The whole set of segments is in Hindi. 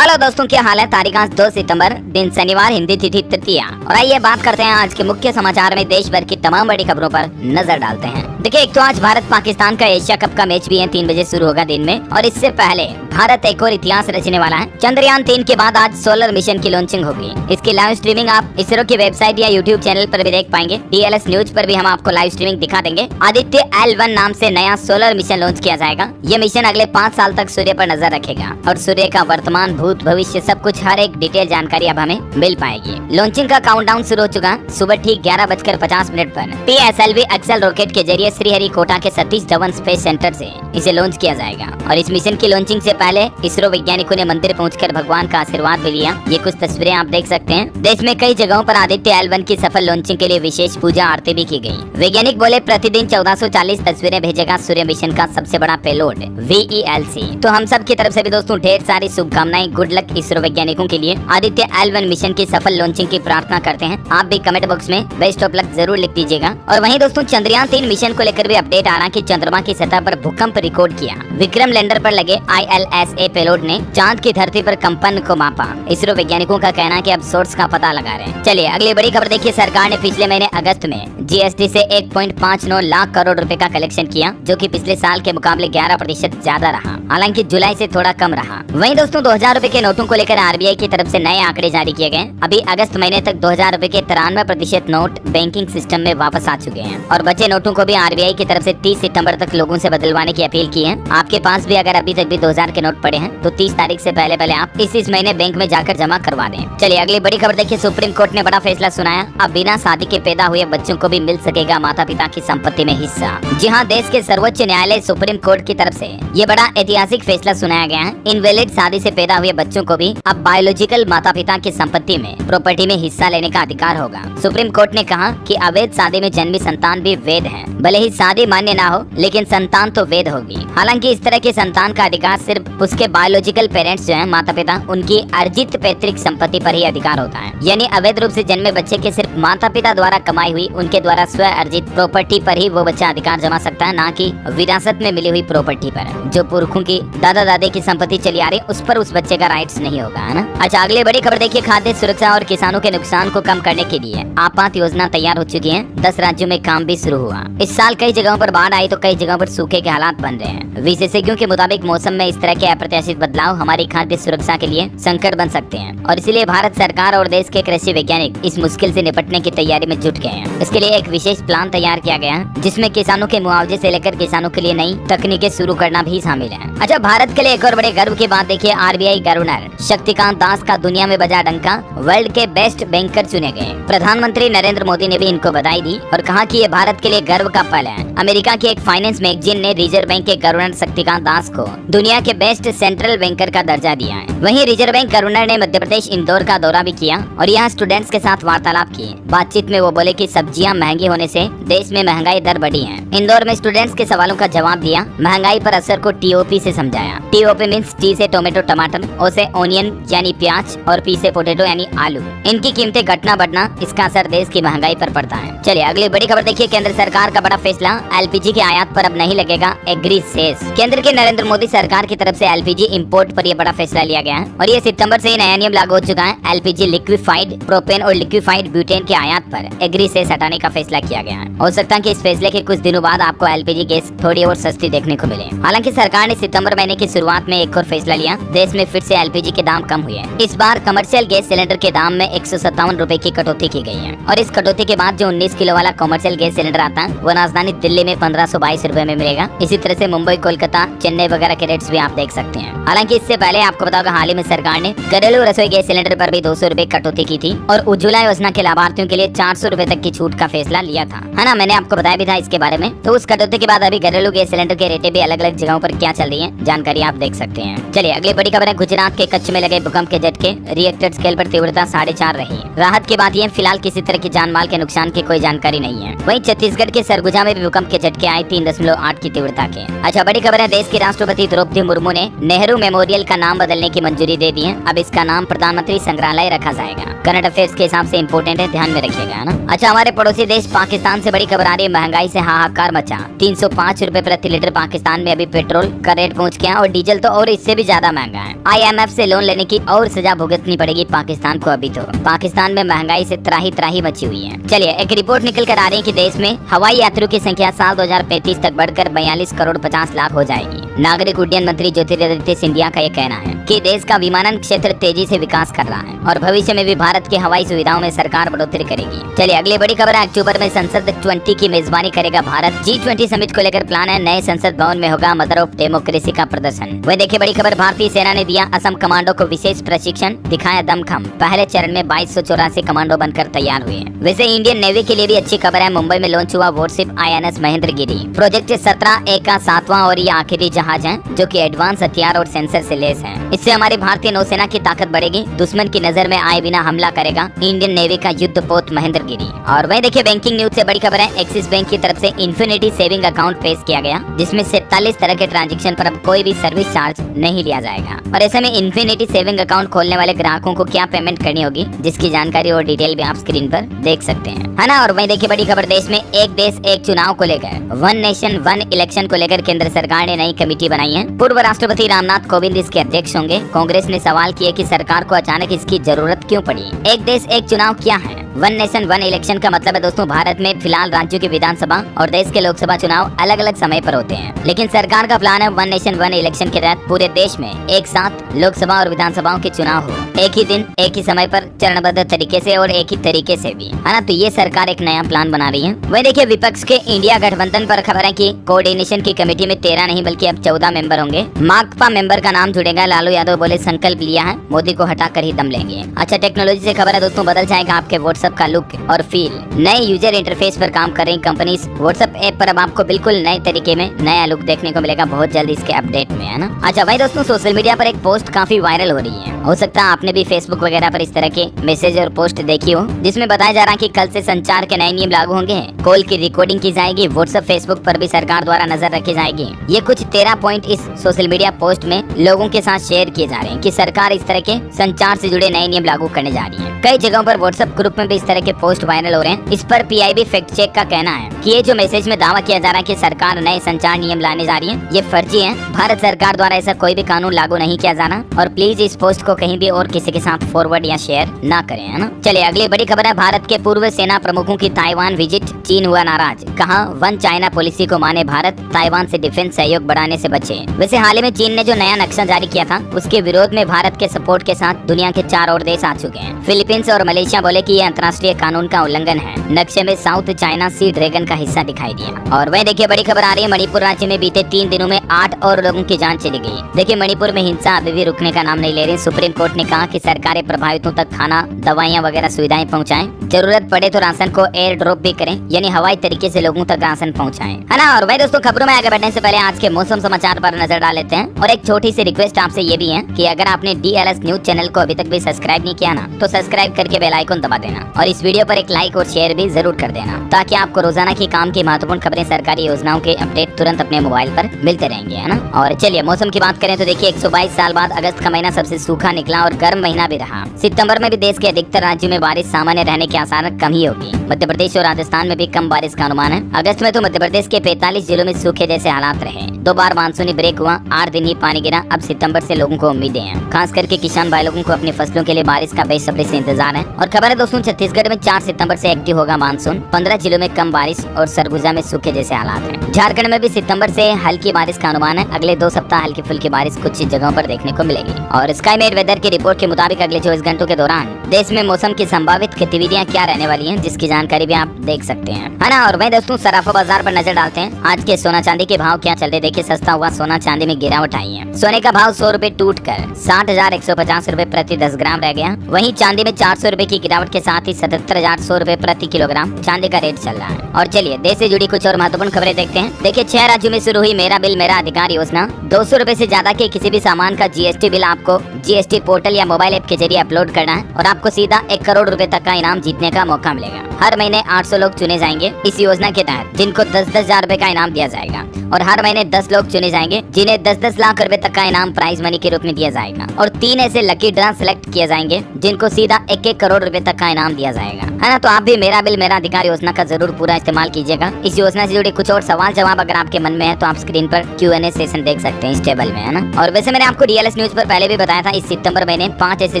हेलो दोस्तों, क्या हाल है। तारीख आज 2 सितंबर, दिन शनिवार, हिंदी तिथि तृतीया। और आइए बात करते हैं आज के मुख्य समाचार में देश भर की तमाम बड़ी खबरों पर नजर डालते हैं। देखिए, एक तो आज भारत पाकिस्तान का एशिया कप का मैच भी है, 3 बजे शुरू होगा दिन में। और इससे पहले भारत एक और इतिहास रचने वाला है। चंद्रयान 3 के बाद आज सोलर मिशन की लॉन्चिंग होगी। इसकी लाइव स्ट्रीमिंग आप इसरो की वेबसाइट या यूट्यूब चैनल पर भी देख पाएंगे। DLS न्यूज पर भी हम आपको लाइव स्ट्रीमिंग दिखा देंगे। आदित्य L1 नाम से नया सोलर मिशन लॉन्च किया जाएगा। ये मिशन अगले 5 साल तक सूर्य पर नजर रखेगा और सूर्य का वर्तमान, भूत, भविष्य सब कुछ, हर एक डिटेल जानकारी अब हमें मिल पाएगी। लॉन्चिंग का काउंटडाउन शुरू हो चुका। सुबह ठीक 11:50 पर PSLV एक्सेल रॉकेट के जरिए श्रीहरिकोटा के सतीश धवन स्पेस सेंटर से इसे लॉन्च किया जाएगा। और इस मिशन की लॉन्चिंग से पहले इसरो वैज्ञानिकों ने मंदिर पहुंचकर भगवान का आशीर्वाद भी लिया। ये कुछ तस्वीरें आप देख सकते हैं। देश में कई जगहों पर आदित्य L1 की सफल लॉन्चिंग के लिए विशेष पूजा आरती भी की गई। वैज्ञानिक बोले, प्रतिदिन 1440 तस्वीरें भेजेगा सूर्य मिशन का सबसे बड़ा पेलोड VELC। तो हम सब की तरफ से भी दोस्तों ढेर सारी शुभकामनाएं, गुड लक इसरो वैज्ञानिकों के लिए। आदित्य L1 मिशन की सफल लॉन्चिंग की प्रार्थना करते हैं। आप भी कमेंट बॉक्स में बेस्ट ऑफ लक जरूर लिख दीजिएगा। और वहीं दोस्तों, चंद्रयान 3 मिशन को लेकर भी अपडेट आ रहा कि चंद्रमा की सतह पर भूकंप रिकॉर्ड किया। विक्रम लैंडर पर लगे ILSA पेलोड ने चांद की धरती पर कंपन को मापा। इसरो वैज्ञानिकों का कहना है कि अब सोर्स का पता लगा रहे हैं। चलिए अगली बड़ी खबर देखिए। सरकार ने पिछले महीने अगस्त में GST से 1.59 लाख करोड़ रुपए का कलेक्शन किया, जो कि पिछले साल के मुकाबले 11% ज्यादा रहा। हालांकि जुलाई से थोड़ा कम रहा। वहीं दोस्तों, 2000 रुपए के नोटों को लेकर RBI की तरफ से नए आंकड़े जारी किए गए। अभी अगस्त महीने तक 2000 रुपए के 93% नोट बैंकिंग सिस्टम में वापस आ चुके हैं। और बचे नोटों को भी RBI की तरफ से 30 सितंबर तक लोगों से बदलवाने की अपील की है। आपके पास भी अगर अभी तक भी 2000 के नोट पड़े हैं तो 30 तारीख से पहले आप इस महीने बैंक में जाकर जमा करवा दें। चलिए अगली बड़ी खबर देखिए। सुप्रीम कोर्ट ने बड़ा फैसला सुनाया। अब बिना शादी के पैदा हुए बच्चों को भी मिल सकेगा माता पिता की संपत्ति में हिस्सा। जी हाँ, देश के सर्वोच्च न्यायालय सुप्रीम कोर्ट की तरफ से ये बड़ा ऐतिहासिक फैसला सुनाया गया है। इनवैलिड शादी से पैदा हुए बच्चों को भी अब बायोलॉजिकल माता पिता की संपत्ति में, प्रॉपर्टी में हिस्सा लेने का अधिकार होगा। सुप्रीम कोर्ट ने कहा कि अवैध शादी में जन्मी संतान भी वैध है। भले ही शादी मान्य ना हो, लेकिन संतान तो वैध होगी। हालांकि इस तरह के संतान का अधिकार सिर्फ उसके बायोलॉजिकल पेरेंट्स जो है, माता पिता, उनकी अर्जित पैतृक संपत्ति पर ही अधिकार होता है। यानी अवैध रूप से जन्मे बच्चे के सिर्फ माता पिता द्वारा कमाई हुई, उनके द्वारा स्व अर्जित प्रॉपर्टी पर ही वो बच्चा अधिकार जमा सकता है, ना कि विरासत में मिली हुई प्रॉपर्टी पर। जो पुरखों की, दादा दादी की संपत्ति चली आ रही, उस पर उस बच्चे का राइट्स नहीं होगा, है ना। अच्छा अगली बड़ी खबर देखिए। खाद्य सुरक्षा और किसानों के नुकसान को कम करने के लिए आपात योजना तैयार हो चुकी है। 10 राज्यों में काम भी शुरू हुआ। इस साल कई जगहों पर बाढ़ आई तो कई जगहों पर सूखे के हालात बन रहे हैं। विशेषज्ञों के मुताबिक मौसम में इस तरह के अप्रत्याशित बदलाव हमारी खाद्य सुरक्षा के लिए संकट बन सकते हैं। और इसलिए भारत सरकार और देश के कृषि वैज्ञानिक इस मुश्किल से निपटने की तैयारी में जुट गए हैं। इसके लिए एक विशेष प्लान तैयार किया गया है, जिसमें किसानों के मुआवजे से लेकर किसानों के लिए नई तकनीकें शुरू करना भी शामिल है। अच्छा, भारत के लिए एक और बड़े गर्व की बात देखिए। RBI गवर्नर शक्तिकांत दास का दुनिया में बजा डंका, वर्ल्ड के बेस्ट बैंकर चुने गए। प्रधानमंत्री नरेंद्र मोदी ने भी इनको बधाई दी और कहा कि ये भारत के लिए गर्व का पल है। अमेरिका की एक फाइनेंस मैगजीन ने रिजर्व बैंक के गवर्नर शक्तिकांत दास को दुनिया के बेस्ट सेंट्रल बैंकर का दर्जा दिया है। वहीं रिजर्व बैंक गवर्नर ने मध्य प्रदेश इंदौर का दौरा भी किया और यहाँ स्टूडेंट्स के साथ वार्तालाप की। बातचीत में वो बोले कि सब्जियां महंगी होने से देश में महंगाई दर बढ़ी है। इंदौर में स्टूडेंट्स के सवालों का जवाब दिया। महंगाई पर असर को TOP से समझाया। TOP मीन्स T से टोमेटो टमाटर, O से ओनियन यानी प्याज और P से पोटैटो यानी आलू। इनकी कीमतें घटना बढ़ना, इसका असर देश की महंगाई पर पड़ता है। चलिए अगली बड़ी खबर देखिए। केंद्र सरकार का बड़ा फैसला। LPG के आयात पर अब नहीं लगेगा एग्री सेस। केंद्र की नरेंद्र मोदी सरकार की तरफ से LPG इंपोर्ट पर यह बड़ा फैसला लिया गया है और ये सितंबर से नया नियम लागू हो चुका है। LPG लिक्विफाइड प्रोपेन और लिक्विफाइड ब्यूटेन के आयात पर एग्री सेस हटाने का फैसला किया गया है। हो सकता है कि इस फैसले के कुछ दिनों बाद आपको LPG गैस थोड़ी और सस्ती देखने को मिले। हालांकि सरकार ने सितंबर महीने की शुरुआत में एक और फैसला लिया। देश में फिर से LPG के दाम कम हुए। इस बार कमर्शियल गैस सिलेंडर के दाम में 157 रुपए की कटौती की गई है। और इस कटौती के बाद जो 19 किलो वाला कमर्शियल गैस सिलेंडर आता है, वो राजधानी दिल्ली में 1522 रुपए में मिलेगा। इसी तरह से मुंबई, कोलकाता, चेन्नई वगैरह के रेट्स भी आप देख सकते हैं। हालांकि इससे पहले आपको बताऊंगा, हाल ही में सरकार ने घरेलू रसोई गैस सिलेंडर पर भी 200 रुपए कटौती की थी और उज्ज्वला योजना के लाभार्थियों के लिए 400 रुपए तक की छूट का फैसला लिया था, है ना। मैंने आपको बताया भी था इसके बारे में। तो उस कटौती के बाद अभी घरेलू गैस सिलेंडर के रेटें भी अलग अलग जगहों पर क्या चल रही है, जानकारी आप देख सकते हैं। चलिए अगली बड़ी खबर है। गुजरात के कच्छ में लगे भूकंप के झटके, रिएक्टर स्केल पर तीव्रता 4.5 रही। राहत की बात यह, फिलहाल किसी तरह की जान माल के नुकसान की कोई जानकारी नहीं है। वहीं छत्तीसगढ़ के सरगुजा में भी भूकंप के झटके आए 3.8 की तीव्रता के। अच्छा बड़ी खबर है। देश की राष्ट्रपति द्रौपदी मुर्मू ने नेहरू मेमोरियल का नाम बदलने की मंजूरी दे दी है। अब इसका नाम प्रधानमंत्री संग्रहालय रखा जाएगा। करंट अफेयर्स के हिसाब से इम्पोर्टेंट है, ध्यान में रखिएगा, है ना। अच्छा, हमारे पड़ोसी देश पाकिस्तान से बड़ी खबर आ रही है, महंगाई से हाहाकार मचा। 305 रुपए प्रति लीटर पाकिस्तान में अभी पेट्रोल का रेट पहुंच गया और डीजल तो और इससे भी ज्यादा महंगा है। IMF से लोन लेने की और सजा भुगतनी पड़ेगी पाकिस्तान को। अभी तो पाकिस्तान में महंगाई से त्राही त्राही मची हुई है। चलिए एक रिपोर्ट निकल कर आ रही है कि देश में हवाई यात्रियों की संख्या साल 2035 तक बढ़कर 42 करोड़ 50 लाख हो जाएगी। नागरिक उड्डयन मंत्री ज्योतिरादित्य सिंधिया का ये कहना है कि देश का विमानन क्षेत्र तेजी से विकास कर रहा है और भविष्य में भी भारत की हवाई सुविधाओं में सरकार बढ़ोतरी करेगी। चलिए अगली बड़ी खबर है, अक्टूबर में संसद 20 की मेजबानी करेगा भारत। G20 समिट को लेकर प्लान है, नए संसद भवन में होगा मदर ऑफ डेमोक्रेसी का प्रदर्शन। वह देखिए बड़ी खबर, भारतीय सेना ने दिया असम कमांडो को विशेष प्रशिक्षण, दिखाया दमखम। पहले चरण में 2284 कमांडो बनकर तैयार हुए। वैसे इंडियन नेवी के लिए भी अच्छी खबर है, मुंबई में लॉन्च हुआ worship INS Mahendragiri. Project 17A का 7वां और ये आखिरी जहाज है जो कि एडवांस हथियार और सेंसर से लैस है। इससे हमारी भारतीय नौसेना की ताकत बढ़ेगी, दुश्मन की नजर में आए बिना हमला करेगा इंडियन नेवी का युद्धपोत महेंद्रगिरी। और वही देखिए बैंकिंग न्यूज से बड़ी खबर है, एक्सिस बैंक की तरफ से इन्फिनिटी सेविंग अकाउंट पेश किया गया, जिसमें 47 तरह के ट्रांजैक्शन पर अब कोई भी सर्विस चार्ज नहीं लिया जाएगा। और ऐसे में इन्फिनिटी सेविंग अकाउंट खोलने वाले ग्राहकों को क्या पेमेंट करनी होगी, जिसकी जानकारी और डिटेल भी आप स्क्रीन पर देख सकते हैं, है ना। और वही देखिए बड़ी खबर, देश में एक देश एक चुनाव को लेकर, वन नेशन वन इलेक्शन को लेकर केंद्र सरकार ने नई कमेटी बनाई है। पूर्व राष्ट्रपति रामनाथ कोविंद इसके अध्यक्ष होंगे। कांग्रेस ने सवाल किया कि सरकार को अचानक इसकी जरूरत क्यों पड़ी। एक देश एक चुनाव क्या है? वन नेशन वन इलेक्शन का मतलब है दोस्तों, भारत में फिलहाल राज्यों की विधानसभा और देश के लोकसभा चुनाव अलग अलग समय पर होते हैं, लेकिन सरकार का प्लान है वन नेशन वन इलेक्शन के तहत पूरे देश में एक साथ लोकसभा और विधानसभाओं के चुनाव हो, एक ही दिन एक ही समय पर चरणबद्ध तरीके से और एक ही तरीके से भी, है ना। तो ये सरकार एक नया प्लान बना रही है। वही देखिए विपक्ष के इंडिया गठबंधन पर खबर है कि कोऑर्डिनेशन की कमेटी में 13 नहीं बल्कि अब 14 मेंबर होंगे। माकपा मेंबर का नाम जुड़ेगा। लालू यादव बोले संकल्प लिया है, मोदी को हटाकर ही दम लेंगे। अच्छा टेक्नोलॉजी से खबर है दोस्तों, बदल जाएगा आपके व्हाट्सएप का लुक और फील। नए यूजर इंटरफेस पर काम कर रही कंपनीज व्हाट्सएप ऐप पर अब आपको बिल्कुल नए तरीके में नया लुक देखने को मिलेगा बहुत जल्द इसके अपडेट में, है ना। अच्छा भाई दोस्तों, सोशल मीडिया पर एक पोस्ट काफी वायरल हो रही है। हो सकता है आपने भी फेसबुक वगैरह पर इस तरह के मैसेज और पोस्ट देखी हो, जिसमें बताया जा रहा है कि कल से संचार के नए नियम लागू होंगे। कॉल की रिकॉर्डिंग की जाएगी, व्हाट्सएप फेसबुक पर भी सरकार द्वारा नजर रखी जाएगी। ये कुछ 13 पॉइंट इस सोशल मीडिया पोस्ट में लोगों के साथ शेयर किए जा रहे हैं कि सरकार इस तरह के संचार से जुड़े नए नियम लागू करने जा रही है। कई जगहों पर व्हाट्सएप ग्रुप में भी इस तरह के पोस्ट वायरल हो रहे हैं। इस पर PIB फैक्ट चेक का कहना है कि ये जो मैसेज में दावा किया जा रहा है कि सरकार नए संचार नियम लाने जा रही है, ये फर्जी है। भारत सरकार द्वारा ऐसा कोई भी कानून लागू नहीं किया जाना और प्लीज इस पोस्ट को कहीं भी और किसी के साथ फॉरवर्ड या शेयर ना करें, है ना। चलिए अगली बड़ी खबर है, भारत के पूर्व सेना प्रमुखों की ताइवान विजिट, चीन हुआ नाराज। कहा वन चाइना पॉलिसी को माने भारत, ताइवान से डिफेंस सहयोग बढ़ाने से बचे। वैसे हाल ही में चीन ने जो नया नक्शा जारी किया था, उसके विरोध में भारत के सपोर्ट के साथ दुनिया के 4 और देश आ चुके हैं। फिलीपींस और मलेशिया बोले कि ये अंतर्राष्ट्रीय कानून का उल्लंघन है। नक्शे में साउथ चाइना सी ड्रैगन का हिस्सा दिखाई दिया। और वही देखिए बड़ी खबर आ रही है, मणिपुर राज्य में बीते 3 दिनों में 8 और लोगों की जान चली गई। देखिए मणिपुर में हिंसा अभी भी रुकने का नाम नहीं ले रही। सुप्रीम कोर्ट ने कहा कि सरकारें प्रभावितों तक खाना, दवाइयाँ वगैरह सुविधाएं पहुँचाएं, जरूरत पड़े तो राशन को एयर ड्रॉप भी करें, यानी हवाई तरीके से लोगों तक राशन पहुँचाएं, है ना। और वही दोस्तों खबरों में आगे बढ़ने से पहले आज के मौसम समाचार पर नजर डाल लेते हैं। और एक छोटी सी रिक्वेस्ट आपसे ये भी है कि अगर आपने DLS न्यूज चैनल को अभी तक भी सब्सक्राइब नहीं किया ना, तो सब्सक्राइब करके बेल आइकन दबा देना और इस वीडियो पर एक लाइक और शेयर भी जरूर कर देना, ताकि आपको रोजाना की काम की महत्वपूर्ण खबरें, सरकारी योजनाओं के अपडेट तुरंत अपने मोबाइल पर मिलते रहेंगे, है ना। और चलिए मौसम की बात करें तो देखिए 122 साल बाद अगस्त का महीना सबसे सूखा निकला और गर्म महीना भी रहा। सितंबर में भी देश के अधिकतर राज्यों में बारिश सामान्य रहने के आसार कम ही होगी। मध्य प्रदेश और राजस्थान में भी कम बारिश का अनुमान है। अगस्त में तो मध्य प्रदेश के 45 जिलों में सूखे जैसे हालात रहे। 2 बार मानसूनी ब्रेक हुआ, 8 दिन ही पानी गिरा। अब सितंबर से लोगों को उम्मीदें हैं, खास करके किसान भाई लोगों को अपनी फसलों के लिए बारिश का बेसब्री से इंतजार है। और खबर है दोस्तों, छत्तीसगढ़ में 4 सितंबर से एक्टिव होगा मानसून। 15 जिलों में कम बारिश और सरगुजा में सूखे जैसे हालात हैं। झारखंड में भी सितंबर से हल्की बारिश का अनुमान है। अगले 2 सप्ताह हल्की फुल्की बारिश कुछ जगहों पर देखने को मिलेगी। और स्काईमेट वेदर की रिपोर्ट के मुताबिक अगले 24 घंटों के दौरान देश में मौसम की संभावित गतिविधियां क्या रहने वाली हैं, जिसकी जानकारी भी आप देख सकते हैं, है ना। और वही दोस्तों सराफा बाजार पर नजर डालते हैं। आज के सोना चांदी के भाव क्या चल रहे, देखिए सस्ता हुआ सोना चांदी में गिरावट आई है। सोने का भाव 100 रुपए टूट कर 60,150 रुपए प्रति 10 ग्राम रह गया। वहीं चांदी में 400 रुपए की गिरावट के साथ ही 77,100 रुपए प्रति किलोग्राम चांदी का रेट चल रहा है। और चलिए देश से जुड़ी कुछ और महत्वपूर्ण खबरें देखते हैं। देखिए 6 राज्यों में शुरू हुई मेरा बिल मेरा अधिकार योजना। 200 रुपए से ज्यादा के किसी भी सामान का GST बिल आपको GST पोर्टल या मोबाइल ऐप के जरिए अपलोड करना है और आपको सीधा 1 करोड़ रुपए तक का इनाम जीतने का मौका मिलेगा। हर महीने 800 लोग चुने जाएंगे इस योजना के तहत, जिनको 10-10 हजार रुपए का इनाम दिया जाएगा। और हर महीने 10 लोग चुने जाएंगे जिन्हें 10-10 लाख रुपए तक का इनाम प्राइज मनी के रूप में दिया जाएगा। और 3 ऐसे लकी ड्रा सिलेक्ट किए जाएंगे जिनको सीधा 1-1 करोड़ रुपए तक का इनाम दिया जाएगा, है ना। तो आप भी मेरा बिल मेरा अधिकार योजना का जरूर पूरा इस्तेमाल कीजिएगा। इस योजना से जुड़े कुछ और सवाल जवाब अगर आपके मन में है तो आप स्क्रीन पर Q&A सेशन देख सकते हैं इस टेबल में, है ना। और वैसे मैंने आपको DLS न्यूज पर पहले भी बताया था, इस सितंबर महीने 5 ऐसे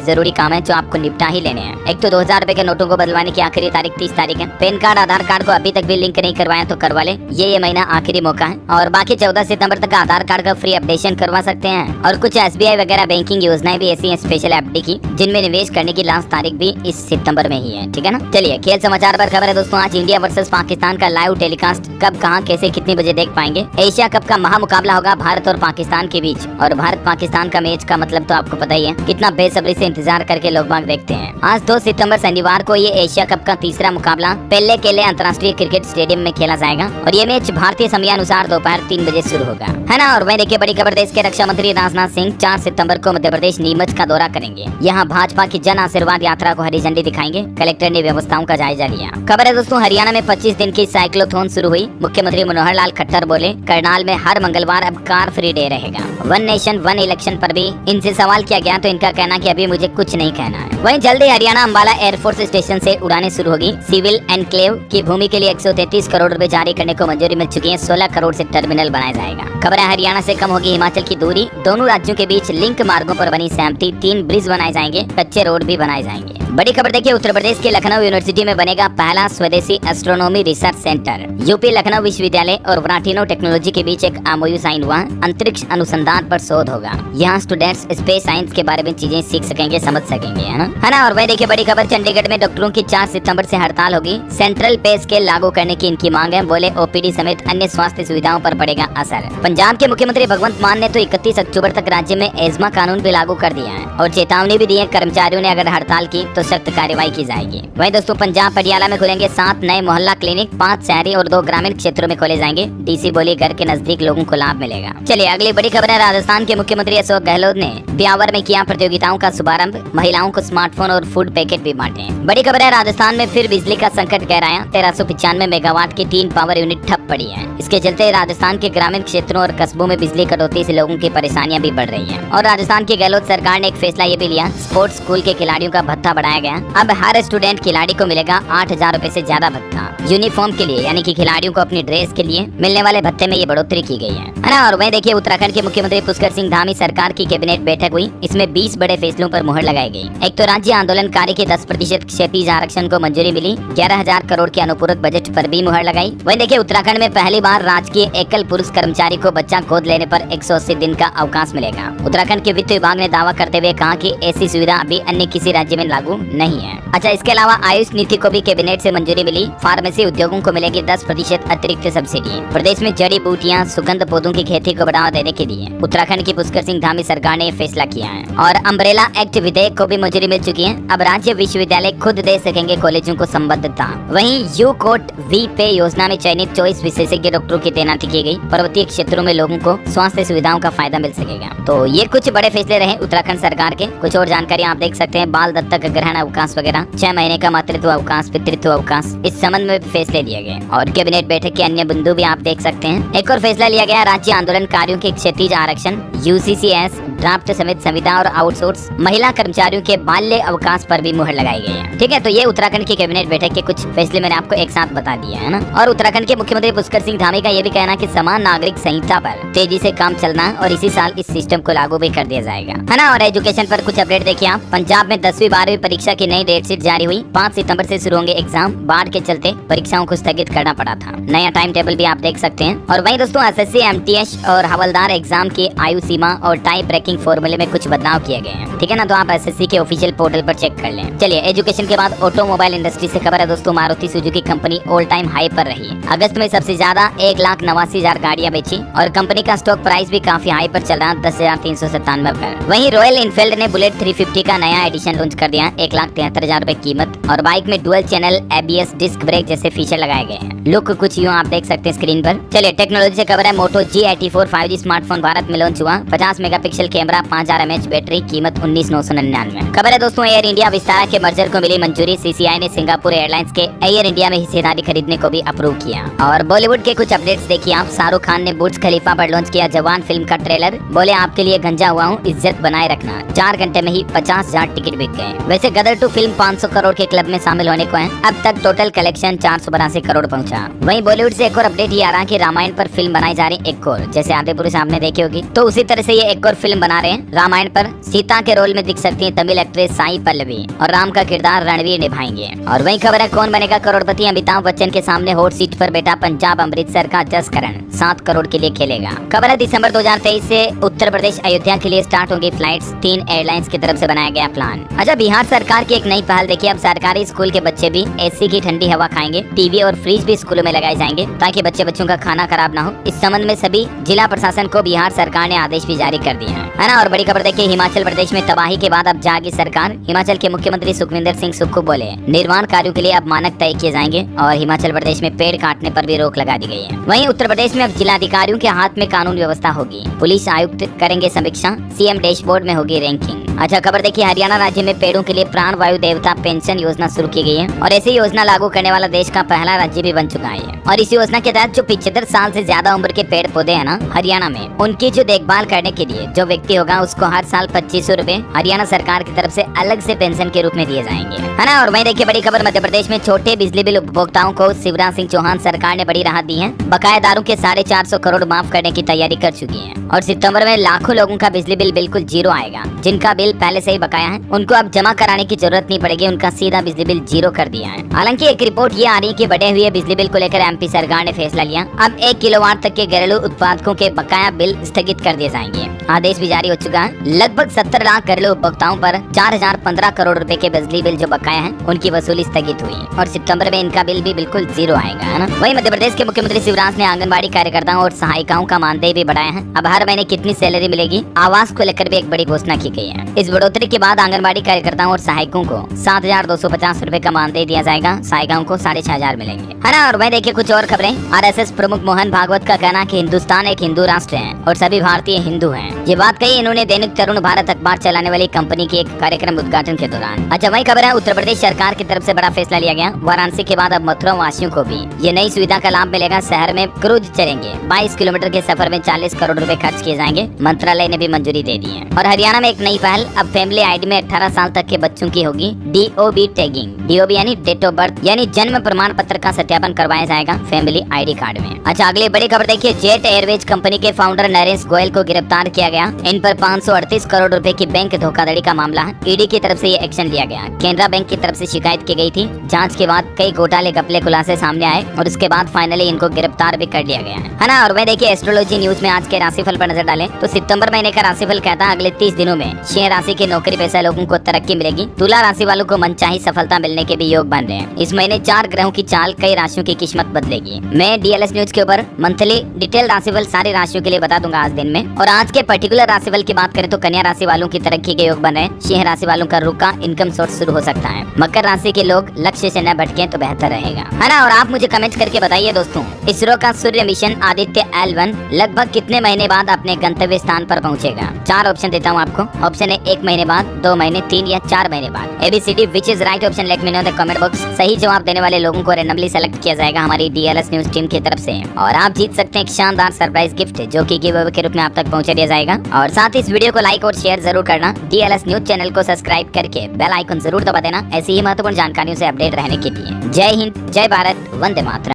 जरूरी काम है जो आपको निपटा ही लेने हैं। एक तो 2000 रुपए के नोटों को बदलवाने की आखिरी तारीख 30 तारीख है। पैन कार्ड आधार कार्ड को अभी तक भी लिंक नहीं करवाया तो करवा ले, ये महीना आखिरी मौका है। और बाकी 14 सितंबर तक आधार कार्ड का फ्री अपडेशन करवा सकते हैं। और कुछ SBI वगैरह बैंकिंग योजनाएं भी ऐसी हैं स्पेशल FD की, जिनमें निवेश करने की लास्ट तारीख भी इस सितंबर में ही है, ठीक है ना। चलिए खेल समाचार पर खबर है दोस्तों। आज इंडिया वर्सेस पाकिस्तान का लाइव टेलीकास्ट कब, कहां, कैसे, कितने बजे देख पाएंगे। एशिया कप का महामुकाबला होगा भारत और पाकिस्तान के बीच। और भारत पाकिस्तान का मैच का मतलब तो आपको पता ही है, कितना बेसब्री से इंतजार करके लोग बाग देखते हैं। आज 2 सितंबर शनिवार को ये एशिया कप का तीसरा मुकाबला पेल्ले केले अंतर्राष्ट्रीय क्रिकेट स्टेडियम में खेला जाएगा। और ये मैच भारतीय समय अनुसार दोपहर 3 बजे शुरू होगा, है ना। और वहीं देखिए बड़ी खबर, देश के रक्षा मंत्री राजनाथ सिंह 4 सितंबर को मध्य प्रदेश नीमच का दौरा करेंगे। यहाँ भाजपा की जन आशीर्वाद यात्रा को हरी झंडी दिखाएंगे। कलेक्टर ने व्यवस्थाओं का जायजा लिया। खबर है दोस्तों, हरियाणा में 25 दिन की साइक्लोथॉन शुरू हुई। मुख्यमंत्री मनोहर लाल खट्टर बोले, करनाल में हर मंगलवार अब कार फ्री डे रहेगा। वन नेशन वन इलेक्शन पर भी इनसे सवाल किया गया तो इनका कहना कि अभी मुझे कुछ नहीं कहना है। वहीं जल्द ही हरियाणा अंबाला एयरफोर्स स्टेशन से उड़ानें शुरू होगी। सिविल एनक्लेव की भूमि के लिए 133 करोड़ रुपए जारी करने को मंजूरी मिल चुकी है। 16 करोड़ से टर्मिनल बनाया जाएगा। खबर है, हरियाणा से कम होगी हिमाचल की दूरी। दोनों राज्यों के बीच लिंक मार्गों पर बनी सहमति। 3 ब्रिज बनाए जाएंगे, कच्चे रोड भी बनाए जाएंगे। बड़ी खबर देखिए, उत्तर प्रदेश के लखनऊ यूनिवर्सिटी में बनेगा पहला स्वदेशी astronomy research centre. UP Lucknow विश्वविद्यालय और व्राटिनो टेक्नोलॉजी के बीच एक MOU साइन हुआ। अंतरिक्ष अनुसंधान पर शोध होगा। यहाँ स्टूडेंट्स स्पेस साइंस के बारे में चीजें सीख सकेंगे, समझ सकेंगे, है ना। और वही देखिए बड़ी खबर, चंडीगढ़ में डॉक्टरों की 4 सितंबर से हड़ताल होगी। सेंट्रल पे स्केल लागू करने की इनकी मांग है। बोले OPD समेत अन्य स्वास्थ्य सुविधाओं पर पड़ेगा असर। पंजाब के मुख्यमंत्री भगवंत मान ने तो 31 अक्टूबर तक राज्य में एजमा कानून भी लागू कर दिया है और चेतावनी भी दी है, कर्मचारियों ने अगर हड़ताल की तो सख्त कार्रवाई की जाएगी। वहीं दोस्तों पंजाब पटियाला में खुलेंगे 7 नए मोहल्ला क्लिनिक। 5 शहरी और 2 ग्रामीण क्षेत्रों में खोले जाएंगे। DC बोली घर के नजदीक लोगों को लाभ मिलेगा। चलिए अगली बड़ी खबर है, राजस्थान के मुख्यमंत्री अशोक गहलोत ने ब्यावर में किया प्रतियोगिताओं का शुभारंभ। महिलाओं को स्मार्टफोन और फूड पैकेट भी बांटे। बड़ी खबर है, राजस्थान में फिर बिजली का संकट गहराया। 1395 मेगावाट की 3 पावर यूनिट ठप पड़ी है। इसके चलते राजस्थान के ग्रामीण क्षेत्रों और कस्बों में बिजली कटौती से लोगों की परेशानियां भी बढ़ रही है। और राजस्थान की गहलोत सरकार ने एक फैसला ये भी लिया, स्पोर्ट्स स्कूल के खिलाड़ियों का भत्ता बढ़ाया गया। अब हर स्टूडेंट खिलाड़ी को मिलेगा 8000 रुपए से ज्यादा भत्ता यूनिफॉर्म के लिए, यानी कि खिलाड़ियों को अपनी ड्रेस के लिए मिलने वाले भत्ते में ये बढ़ोतरी की गई है ना। और वहीं देखिए उत्तराखंड के मुख्यमंत्री पुष्कर सिंह धामी सरकार की कैबिनेट बैठक हुई। इसमें 20 बड़े फैसलों पर मुहर लगाई गई। एक तो राज्य आंदोलनकारी के 10% क्षैतिज आरक्षण को मंजूरी मिली। 11000 करोड़ के अनुपूरक बजट पर भी मुहर लगाई। वहीं देखिए उत्तराखंड में पहली बार राजकीय एकल पुरुष कर्मचारी को बच्चा गोद लेने पर 180 दिन का अवकाश मिलेगा। उत्तराखंड के वित्त विभाग ने दावा करते हुए कहा कि ऐसी सुविधा अभी अन्य किसी राज्य में लागू नहीं है। अच्छा, इसके अलावा आयुष नीति को भी कैबिनेट से मंजूरी मिली। फार्मेसी उद्योगों को मिलेगी 10% अतिरिक्त सब्सिडी। प्रदेश में जड़ी बूटियां सुगंध पौधों की खेती को बढ़ावा देने के लिए उत्तराखंड की पुष्कर सिंह धामी सरकार ने फैसला किया है। और अम्ब्रेला एक्ट विधेयक को भी मंजूरी मिल चुकी है। अब राज्य विश्वविद्यालय खुद दे सकेंगे कॉलेजों को संबद्धता। वहीं यू कोट वी पे योजना में चयनित 24 विशेषज्ञ डॉक्टरों की तैनाती की गई। पर्वतीय क्षेत्रों में लोगों को स्वास्थ्य सुविधाओं का फायदा मिल सकेगा। तो ये कुछ बड़े फैसले रहे उत्तराखंड सरकार के। कुछ और जानकारी आप देख सकते हैं, बाल दत्तक ग्रहण अवकाश वगैरह, 6 महीने का मातृत्व अवकाश, पितृत्व अवकाश, इस संबंध में फैसले लिए गए। और कैबिनेट बैठक के अन्य बिंदु भी आप देख सकते हैं। एक और फैसला लिया गया, राज्य आंदोलनकारियों के क्षैतिज आरक्षण, UCCS ड्राफ्ट समेत संविदा और आउटसोर्स महिला कर्मचारियों के बाल्य अवकाश पर भी मुहर लगाई गई है। ठीक है, तो ये उत्तराखंड की कैबिनेट बैठक के कुछ फैसले मैंने आपको एक साथ बता दिया है ना। और उत्तराखंड के मुख्यमंत्री पुष्कर सिंह धामी का ये भी कहना कि समान नागरिक संहिता पर तेजी से काम चलना है और इसी साल इस सिस्टम को लागू भी कर दिया जाएगा, है ना। और एजुकेशन पर कुछ अपडेट देखिए आप। पंजाब में 10वीं 12वीं परीक्षा की नई डेट शीट जारी हुई। 5 सितंबर से शुरू होंगे एग्जाम। बाढ़ के चलते परीक्षाओं को स्थगित करना पड़ा था। नया टाइम टेबल भी आप देख सकते हैं। और वहीं दोस्तों SSC MTS और हवलदार एग्जाम की आयु सीमा और टाइप ब्रेकिंग फॉर्मूले में कुछ बदलाव किए गए हैं। ठीक है ना, तो आप SSC के ऑफिशियल पोर्टल पर चेक कर लें। चलिए एजुकेशन के बाद ऑटोमोबाइल इंडस्ट्री से खबर है दोस्तों। Maruti Suzuki company all time high पर रही। अगस्त में सबसे ज्यादा 1,89,000 गाड़ियां बेची और कंपनी का स्टॉक प्राइस भी काफी हाई पर चल रहा, 10,397 पर। वहीं रॉयल इनफील्ड ने बुलेट 350 का नया एडिशन लॉन्च कर दिया, 1,73,000 रुपए कीमत। और बाइक में dual channel ABS disc brake जैसे फीचर लगाए गए हैं। लुक कुछ यूं आप देख सकते हैं स्क्रीन पर। चलिए टेक्नोलॉजी से खबर है, मोटो G84 5G स्मार्टफोन भारत में लॉन्च हुआ। 50 मेगापिक्सल कैमरा, 5000 mAh बैटरी, कीमत 19,999। खबर है दोस्तों, एयर इंडिया विस्तारा के मर्जर को मिली मंजूरी। CCI ने सिंगापुर एयरलाइंस के एयर इंडिया में हिस्सेदारी खरीदने को भी अप्रूव किया। और बॉलीवुड के कुछ अपडेट्स देखिए आप। शाहरुख खान ने बुर्ज खलीफा पर लॉन्च किया जवान फिल्म का ट्रेलर। बोले आपके लिए गंजा हुआ हूँ, इज्जत बनाए रखना। 4 घंटे में ही 50,000 टिकट बिक गए। वैसे गदर 2 फिल्म 500 करोड़ के क्लब में शामिल होने को है। अब तक टोटल कलेक्शन 482 करोड़ पहुंचा। वहीं बॉलीवुड से एक और अपडेट ये आ रहा है कि रामायण पर फिल्म बनाई जा रही एक और, जैसे आदिपुरुष आपने देखी होगी, तो उसी तरह से ये एक और फिल्म बना रहे हैं। रामायण पर सीता के रोल में दिख सकती है तमिल एक्ट्रेस साई पल्लवी और राम का किरदार रणवीर निभाएंगे। और वही खबर है कौन बनेगा करोड़पति, अमिताभ बच्चन के सामने हॉट सीट पर बैठा पंजाब अमृतसर का जसकरण 7 करोड़ के लिए खेलेगा। खबर है दिसंबर 2023 से उत्तर प्रदेश अयोध्या के लिए स्टार्ट होंगी फ्लाइट्स। 3 एयरलाइंस की तरफ से बनाया गया प्लान। अच्छा, बिहार सरकार की एक नई पहल देखिए, अब सरकारी स्कूल के बच्चे भी एसी की ठंडी हवा खाएंगे। टीवी और फ्रिज भी स्कूलों में लगाए जाएंगे ताकि बच्चों का खाना खराब ना हो। इस संबंध में सभी जिला प्रशासन को बिहार सरकार ने आदेश भी जारी कर दिए हैं, है ना। और बड़ी खबर देखिए, हिमाचल प्रदेश में तबाही के बाद अब जागी सरकार। हिमाचल के मुख्यमंत्री सुखविंदर सिंह सुक्खू बोले निर्माण कार्यों के लिए अब मानक तय किए जाएंगे और हिमाचल प्रदेश में पेड़ काटने पर भी रोक लगा दी गई है। वहीं उत्तर प्रदेश में अब जिलाधिकारियों के हाथ में कानून व्यवस्था होगी। पुलिस आयुक्त करेंगे समीक्षा, सीएम डैशबोर्ड में होगी रैंकिंग। अच्छा, खबर देखिए, हरियाणा राज्य में पेड़ों के लिए प्राण वायु देवता पेंशन योजना शुरू की गई है और ऐसी योजना लागू करने वाला देश का पहला राज्य भी बन चुका है। और इस योजना के तहत जो 75 साल से ज्यादा उम्र के पेड़ पौधे हैं ना हरियाणा में, उनकी जो देखभाल करने के लिए जो व्यक्ति होगा उसको हर साल 2500 रूपए हरियाणा सरकार की तरफ से अलग से पेंशन के रूप में दिए जाएंगे, है ना। और वहीं देखिए बड़ी खबर, मध्य प्रदेश में छोटे बिजली बिल उपभोक्ताओं को शिवराज सिंह चौहान सरकार ने बड़ी राहत दी है। बकायेदारों के 450 करोड़ माफ करने की तैयारी कर चुकी है और सितंबर में लाखों लोगों का बिजली बिल बिल्कुल जीरो आएगा। जिनका बिल पहले से ही बकाया है उनको अब जमा कराने की जरूरत नहीं पड़ेगी, उनका सीधा बिजली बिल जीरो कर दिया है। हालांकि एक रिपोर्ट ये आ रही है कि बढ़े हुए बिजली बिल को लेकर एमपी सरकार ने फैसला लिया। अब 1 किलोवाट तक के घरेलू उत्पादकों के बकाया बिल स्थगित कर दिए जाएंगे। आदेश भी जारी हो चुका है। लगभग 70 लाख घरेलू उपभोक्ताओं पर 4015 करोड़ रुपए के बिजली बिल जो बकाया है उनकी वसूली स्थगित हुई और सितंबर में इनका बिल भी बिल्कुल जीरो आएगा, है ना। वहीं मध्य प्रदेश के मुख्यमंत्री शिवराज ने आंगनबाड़ी कार्यकर्ताओं और सहायिकाओं का मानदेय भी बढ़ाया है। अब हर महीने कितनी सैलरी मिलेगी, आवास को लेकर भी एक बड़ी घोषणा की गई है। इस बढ़ोतरी के बाद आंगनबाड़ी कार्यकर्ताओं और सहायकों को 7250 रूपए का मानदेय दिया जाएगा, सहायिकाओं को 6500 मिलेंगे, है ना। और वहीं देखिए कुछ और खबरें। आरएसएस प्रमुख मोहन भागवत का कहना है कि हिंदुस्तान एक हिंदू राष्ट्र है और सभी भारतीय हिंदू हैं। ये बात कही इन्होंने दैनिक तरुण भारत अखबार चलाने वाली कंपनी के एक कार्यक्रम उद्घाटन के दौरान। अच्छा, वही खबर है उत्तर प्रदेश सरकार की तरफ से बड़ा फैसला लिया गया। वाराणसी के बाद अब मथुरा वासियों को भी ये नई सुविधा का लाभ मिलेगा। शहर में क्रूज चलेंगे। 22 किलोमीटर के सफर में 40 करोड़ रुपए खर्च किए जाएंगे। मंत्रालय ने भी मंजूरी दे दी है। और हरियाणा में एक नई पहल, अब फैमिली आईडी में 18 साल तक के बच्चों की होगी DOB टैगिंग। DOB यानी डेट ऑफ बर्थ यानी जन्म प्रमाण पत्र का सत्यापन करवाया जाएगा फैमिली आईडी कार्ड में। अच्छा, अगली बड़ी खबर देखिए, जेट एयरवेज कंपनी के फाउंडर नरेश गोयल को गिरफ्तार किया गया। इन पर 538 करोड़ रुपए की बैंक धोखाधड़ी का मामला है। ईडी की तरफ से ये एक्शन लिया गया। केनरा बैंक की तरफ से शिकायत की गई थी। जांच के बाद कई घोटाले घपले खुलासे सामने आए और उसके बाद फाइनली इनको गिरफ्तार भी कर लिया गया है ना। और वह देखिए एस्ट्रोलॉजी न्यूज में आज के राशिफल पर नजर डालें तो सितंबर महीने का राशिफल कहता है अगले 30 दिनों में सिंह राशि के नौकरी पेशा लोगों को तरक्की मिलेगी। तुला राशि वालों को मनचाही सफलता मिलने के भी योग बन रहे हैं। इस महीने 4 ग्रहों की चाल कई राशियों की किस्मत बदलेगी। मैं DLS न्यूज के ऊपर मंथली डिटेल राशिफल सारी राशियों के लिए बता दूंगा आज दिन में। और आज के पर्टिकुलर राशिफल की बात करें तो कन्या राशि वालों की तरक्की के योग बन रहे हैं। सिंह राशि वालों का रुका इनकम सोर्स शुरू हो सकता है। मकर राशि के लोग लक्ष्य से न भटके तो बेहतर रहेगा, है ना। और आप मुझे कमेंट करके बताइए दोस्तों, इसरो का सूर्य मिशन आदित्य L1 लगभग कितने महीने बाद अपने गंतव्य स्थान पर पहुंचेगा। 4 ऑप्शन देता हूं आपको। ऑप्शन है 1 महीने बाद, 2 महीने, 3 या 4 महीने बाद। ABCD which is right option let me know in the comment box. सही जवाब देने वाले लोगों को रैंडमली सेलेक्ट किया जाएगा हमारी DLS न्यूज टीम की तरफ से और आप जीत सकते हैं एक शानदार सरप्राइज गिफ्ट जो कि गिव अवे के रूप में आप तक पहुंचा दिया जाएगा। और साथ ही इस वीडियो को लाइक और शेयर जरूर करना। DLS न्यूज चैनल को सब्सक्राइब करके बेल आइकन जरूर दबा देना ऐसी ही महत्वपूर्ण जानकारियों से अपडेट रहने के लिए। जय हिंद, जय भारत, वंदे मातरम।